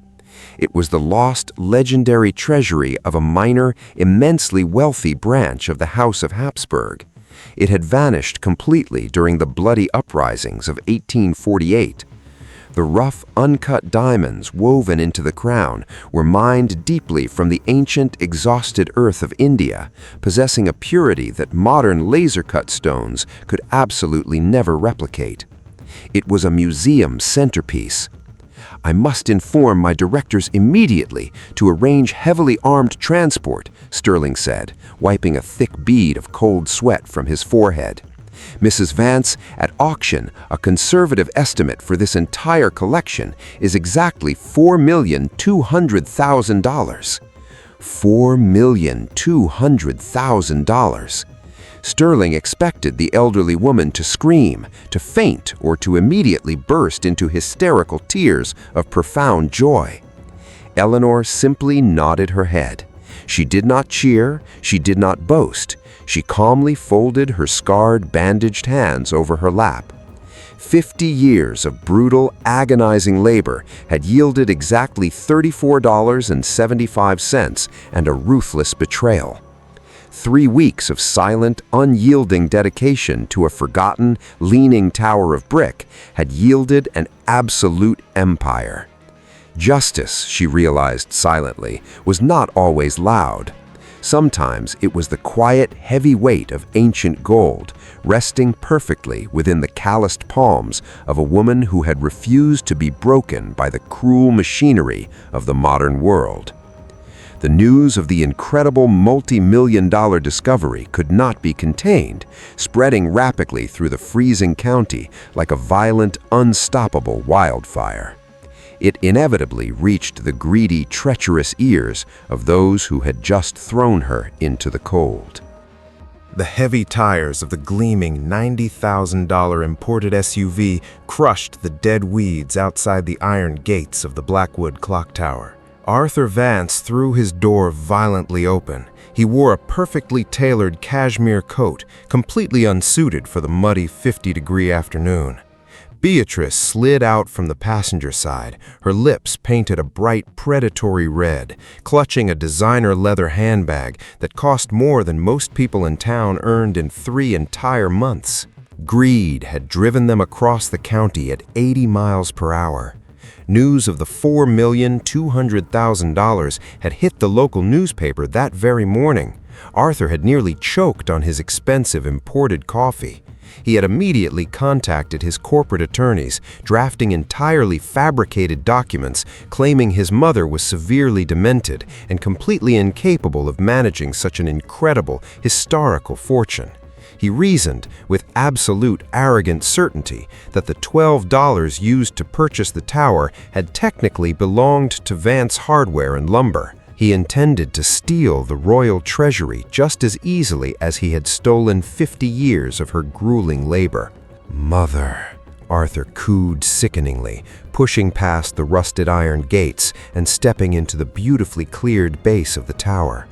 It was the lost, legendary treasury of a minor, immensely wealthy branch of the House of Habsburg. It had vanished completely during the bloody uprisings of 1848. The rough, uncut diamonds woven into the crown were mined deeply from the ancient, exhausted earth of India, possessing a purity that modern laser-cut stones could absolutely never replicate. It was a museum centerpiece. "I must inform my directors immediately to arrange heavily armed transport," Sterling said, wiping a thick bead of cold sweat from his forehead. "Mrs. Vance, at auction, a conservative estimate for this entire collection is exactly $4,200,000. $4,200,000. Sterling expected the elderly woman to scream, to faint, or to immediately burst into hysterical tears of profound joy. Eleanor simply nodded her head. She did not cheer, she did not boast. She calmly folded her scarred, bandaged hands over her lap. 50 years of brutal, agonizing labor had yielded exactly $34.75 and a ruthless betrayal. 3 weeks of silent, unyielding dedication to a forgotten, leaning tower of brick had yielded an absolute empire. Justice, she realized silently, was not always loud. Sometimes it was the quiet, heavy weight of ancient gold, resting perfectly within the calloused palms of a woman who had refused to be broken by the cruel machinery of the modern world. The news of the incredible multi-million-dollar discovery could not be contained, spreading rapidly through the freezing county like a violent, unstoppable wildfire. It inevitably reached the greedy, treacherous ears of those who had just thrown her into the cold. The heavy tires of the gleaming $90,000 imported SUV crushed the dead weeds outside the iron gates of the Blackwood clock tower. Arthur Vance threw his door violently open. He wore a perfectly tailored cashmere coat, completely unsuited for the muddy 50-degree afternoon. Beatrice slid out from the passenger side, her lips painted a bright predatory red, clutching a designer leather handbag that cost more than most people in town earned in 3 entire months. Greed had driven them across the county at 80 miles per hour. News of the $4,200,000 had hit the local newspaper that very morning. Arthur had nearly choked on his expensive imported coffee. He had immediately contacted his corporate attorneys, drafting entirely fabricated documents claiming his mother was severely demented and completely incapable of managing such an incredible, historical fortune. He reasoned with absolute arrogant certainty that the $12 used to purchase the tower had technically belonged to Vance Hardware and Lumber. He intended to steal the royal treasury just as easily as he had stolen 50 years of her grueling labor. "Mother," Arthur cooed sickeningly, pushing past the rusted iron gates and stepping into the beautifully cleared base of the tower.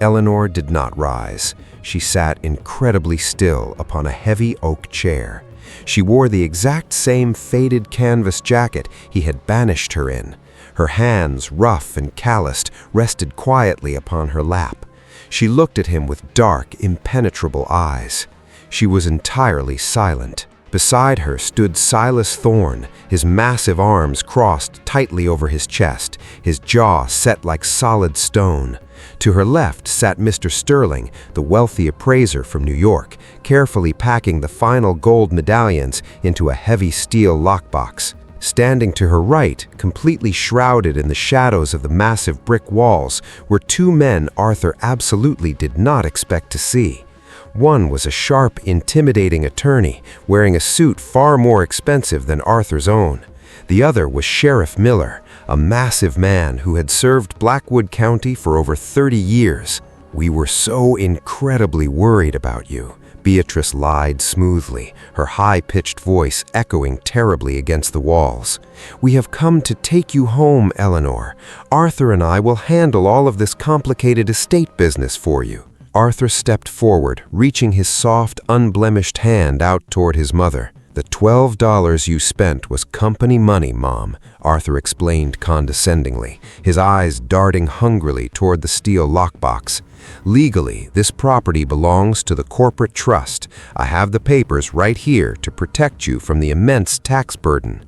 Eleanor did not rise. She sat incredibly still upon a heavy oak chair. She wore the exact same faded canvas jacket he had banished her in. Her hands, rough and calloused, rested quietly upon her lap. She looked at him with dark, impenetrable eyes. She was entirely silent. Beside her stood Silas Thorne, his massive arms crossed tightly over his chest, his jaw set like solid stone. To her left sat Mr. Sterling, the wealthy appraiser from New York, carefully packing the final gold medallions into a heavy steel lockbox. Standing to her right, completely shrouded in the shadows of the massive brick walls, were 2 men Arthur absolutely did not expect to see. One was a sharp, intimidating attorney, wearing a suit far more expensive than Arthur's own. The other was Sheriff Miller, a massive man who had served Blackwood County for over 30 years. "We were so incredibly worried about you," Beatrice lied smoothly, her high-pitched voice echoing terribly against the walls. "We have come to take you home, Eleanor. Arthur and I will handle all of this complicated estate business for you." Arthur stepped forward, reaching his soft, unblemished hand out toward his mother. "The $12 you spent was company money, Mom," Arthur explained condescendingly, his eyes darting hungrily toward the steel lockbox. "Legally, this property belongs to the corporate trust. I have the papers right here to protect you from the immense tax burden."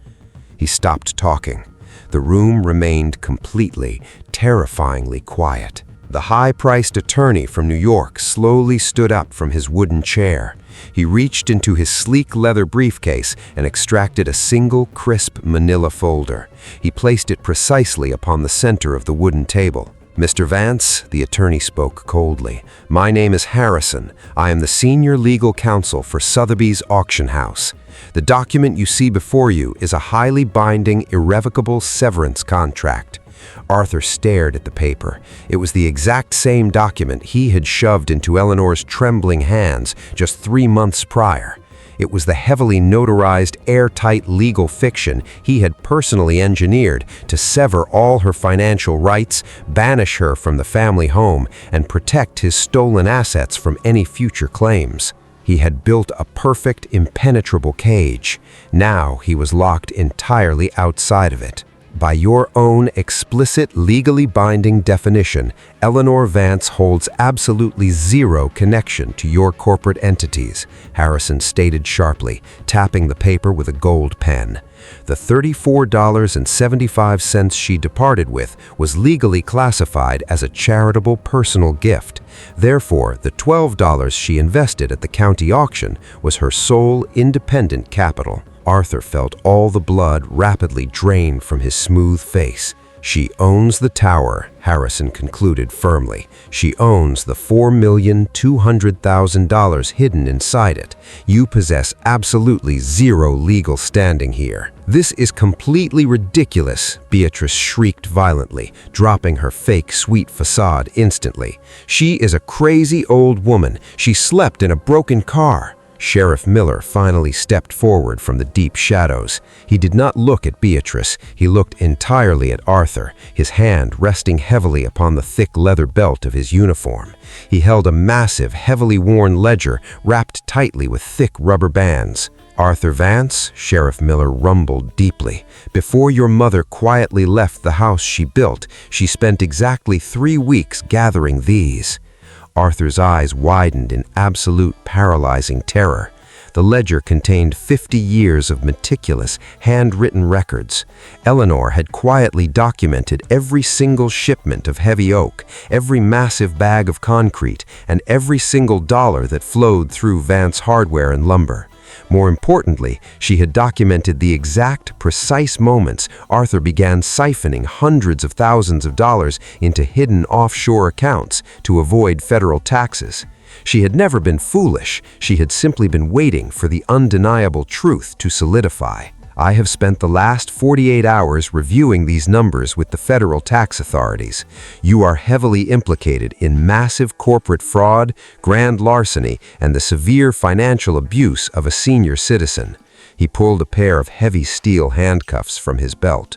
He stopped talking. The room remained completely, terrifyingly quiet. The high-priced attorney from New York slowly stood up from his wooden chair. He reached into his sleek leather briefcase and extracted a single, crisp manila folder. He placed it precisely upon the center of the wooden table. "Mr. Vance," the attorney spoke coldly, "my name is Harrison. I am the senior legal counsel for Sotheby's auction house. The document you see before you is a highly binding, irrevocable severance contract." Arthur stared at the paper. It was the exact same document he had shoved into Eleanor's trembling hands just 3 months prior. It was the heavily notarized, airtight legal fiction he had personally engineered to sever all her financial rights, banish her from the family home, and protect his stolen assets from any future claims. He had built a perfect, impenetrable cage. Now he was locked entirely outside of it. By your own explicit, legally binding definition, Eleanor Vance holds absolutely zero connection to your corporate entities, Harrison stated sharply, tapping the paper with a gold pen. The $34.75 she departed with was legally classified as a charitable personal gift. Therefore, the $12 she invested at the county auction was her sole independent capital. Arthur felt all the blood rapidly drain from his smooth face. She owns the tower, Harrison concluded firmly. She owns the $4,200,000 hidden inside it. You possess absolutely zero legal standing here. This is completely ridiculous, Beatrice shrieked violently, dropping her fake sweet facade instantly. She is a crazy old woman. She slept in a broken car. Sheriff Miller finally stepped forward from the deep shadows. He did not look at Beatrice. He looked entirely at Arthur, his hand resting heavily upon the thick leather belt of his uniform. He held a massive, heavily worn ledger wrapped tightly with thick rubber bands. "Arthur Vance," Sheriff Miller rumbled deeply, "before your mother quietly left the house she built, she spent exactly 3 weeks gathering these." Arthur's eyes widened in absolute paralyzing terror. The ledger contained 50 years of meticulous, handwritten records. Eleanor had quietly documented every single shipment of heavy oak, every massive bag of concrete, and every single dollar that flowed through Vance Hardware and Lumber. More importantly, she had documented the exact, precise moments Arthur began siphoning hundreds of thousands of dollars into hidden offshore accounts to avoid federal taxes. She had never been foolish. She had simply been waiting for the undeniable truth to solidify. "I have spent the last 48 hours reviewing these numbers with the federal tax authorities. You are heavily implicated in massive corporate fraud, grand larceny, and the severe financial abuse of a senior citizen." He pulled a pair of heavy steel handcuffs from his belt.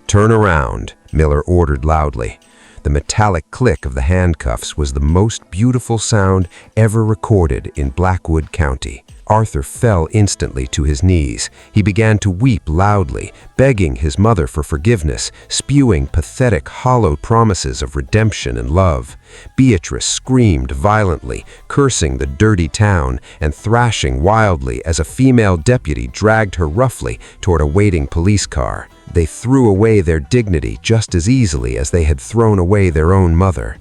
"Turn around," Miller ordered loudly. The metallic click of the handcuffs was the most beautiful sound ever recorded in Blackwood County. Arthur fell instantly to his knees. He began to weep loudly, begging his mother for forgiveness, spewing pathetic, hollow promises of redemption and love. Beatrice screamed violently, cursing the dirty town and thrashing wildly as a female deputy dragged her roughly toward a waiting police car. They threw away their dignity just as easily as they had thrown away their own mother.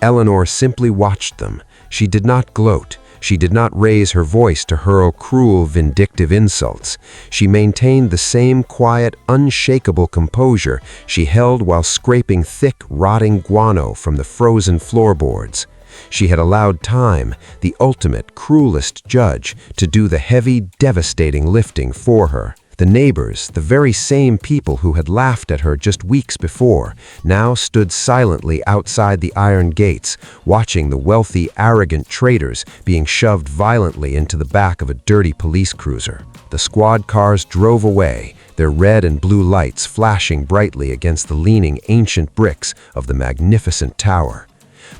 Eleanor simply watched them. She did not gloat. She did not raise her voice to hurl cruel, vindictive insults. She maintained the same quiet, unshakable composure she held while scraping thick, rotting guano from the frozen floorboards. She had allowed time, the ultimate, cruelest judge, to do the heavy, devastating lifting for her. The neighbors, the very same people who had laughed at her just weeks before, now stood silently outside the iron gates, watching the wealthy, arrogant traders being shoved violently into the back of a dirty police cruiser. The squad cars drove away, their red and blue lights flashing brightly against the leaning ancient bricks of the magnificent tower.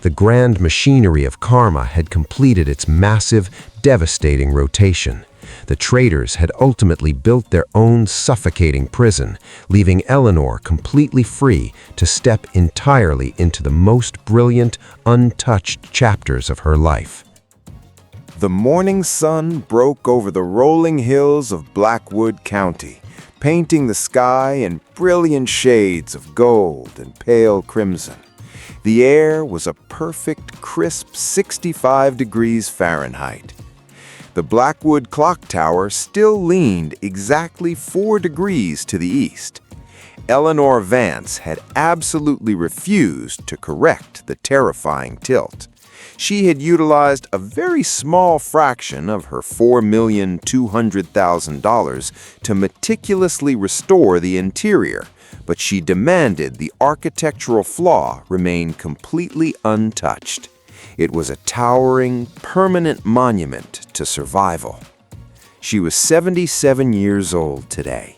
The grand machinery of karma had completed its massive, devastating rotation. The traders had ultimately built their own suffocating prison, leaving Eleanor completely free to step entirely into the most brilliant, untouched chapters of her life. The morning sun broke over the rolling hills of Blackwood County, painting the sky in brilliant shades of gold and pale crimson. The air was a perfect, crisp 65 degrees Fahrenheit. The Blackwood clock tower still leaned exactly 4 degrees to the east. Eleanor Vance had absolutely refused to correct the terrifying tilt. She had utilized a very small fraction of her $4,200,000 to meticulously restore the interior, but she demanded the architectural flaw remain completely untouched. It was a towering, permanent monument to survival. She was 77 years old today.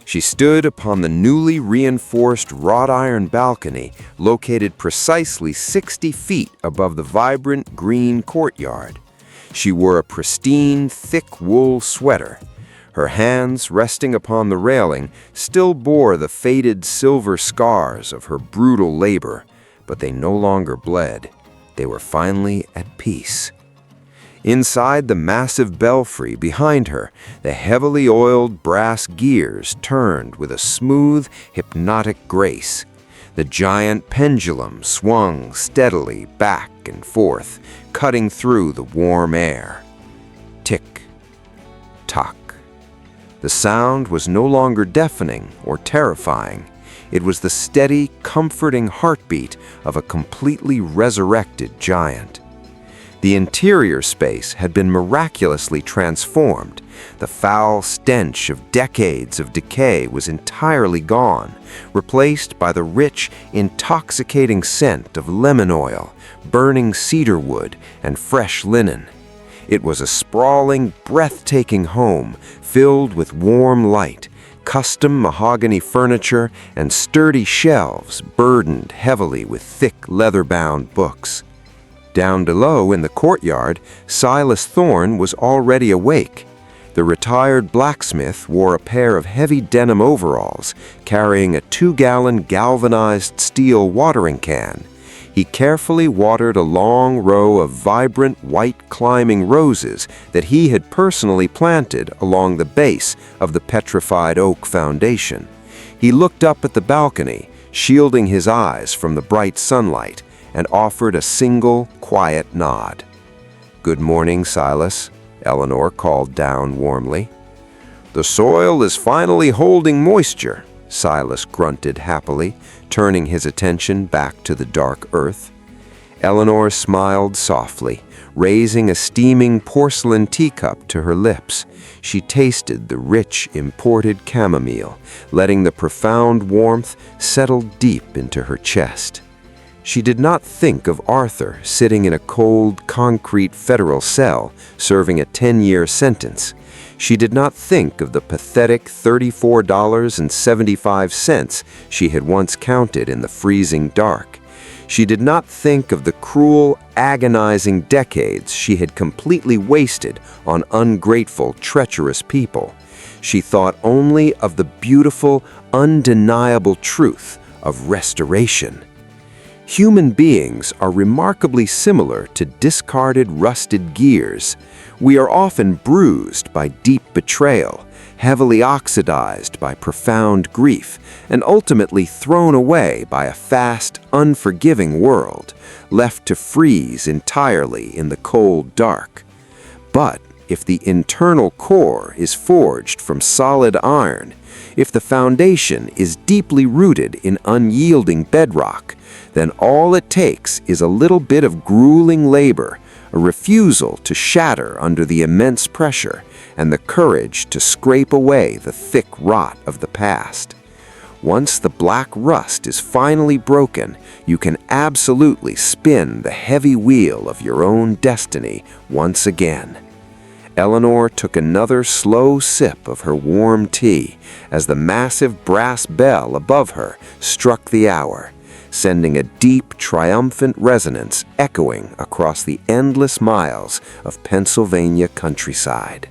She stood upon the newly reinforced wrought iron balcony located precisely 60 feet above the vibrant green courtyard. She wore a pristine, thick wool sweater. Her hands, resting upon the railing, still bore the faded silver scars of her brutal labor, but they no longer bled. They were finally at peace. Inside the massive belfry behind her, the heavily oiled brass gears turned with a smooth, hypnotic grace. The giant pendulum swung steadily back and forth, cutting through the warm air. Tick, tock. The sound was no longer deafening or terrifying. It was the steady, comforting heartbeat of a completely resurrected giant. The interior space had been miraculously transformed. The foul stench of decades of decay was entirely gone, replaced by the rich, intoxicating scent of lemon oil, burning cedar wood, and fresh linen. It was a sprawling, breathtaking home filled with warm light, custom mahogany furniture, and sturdy shelves burdened heavily with thick leather-bound books. Down below in the courtyard, Silas Thorne was already awake. The retired blacksmith wore a pair of heavy denim overalls, carrying a 2-gallon galvanized steel watering can. He carefully watered a long row of vibrant white climbing roses that he had personally planted along the base of the Petrified oak foundation. He looked up at the balcony, shielding his eyes from the bright sunlight, and offered a single, quiet nod. "Good morning, Silas," Eleanor called down warmly. "The soil is finally holding moisture," Silas grunted happily, turning his attention back to the dark earth. Eleanor smiled softly, raising a steaming porcelain teacup to her lips. She tasted the rich, imported chamomile, letting the profound warmth settle deep into her chest. She did not think of Arthur sitting in a cold, concrete federal cell, serving a 10-year sentence. She did not think of the pathetic $34.75 she had once counted in the freezing dark. She did not think of the cruel, agonizing decades she had completely wasted on ungrateful, treacherous people. She thought only of the beautiful, undeniable truth of restoration. Human beings are remarkably similar to discarded, rusted gears. We are often bruised by deep betrayal, heavily oxidized by profound grief, and ultimately thrown away by a fast, unforgiving world, left to freeze entirely in the cold dark. But if the internal core is forged from solid iron, if the foundation is deeply rooted in unyielding bedrock, then all it takes is a little bit of grueling labor, a refusal to shatter under the immense pressure, and the courage to scrape away the thick rot of the past. Once the black rust is finally broken, you can absolutely spin the heavy wheel of your own destiny once again. Eleanor took another slow sip of her warm tea as the massive brass bell above her struck the hour, sending a deep, triumphant resonance echoing across the endless miles of Pennsylvania countryside.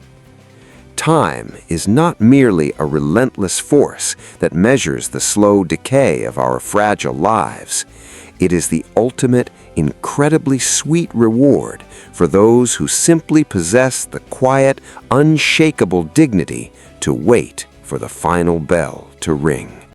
Time is not merely a relentless force that measures the slow decay of our fragile lives. It is the ultimate, incredibly sweet reward for those who simply possess the quiet, unshakable dignity to wait for the final bell to ring.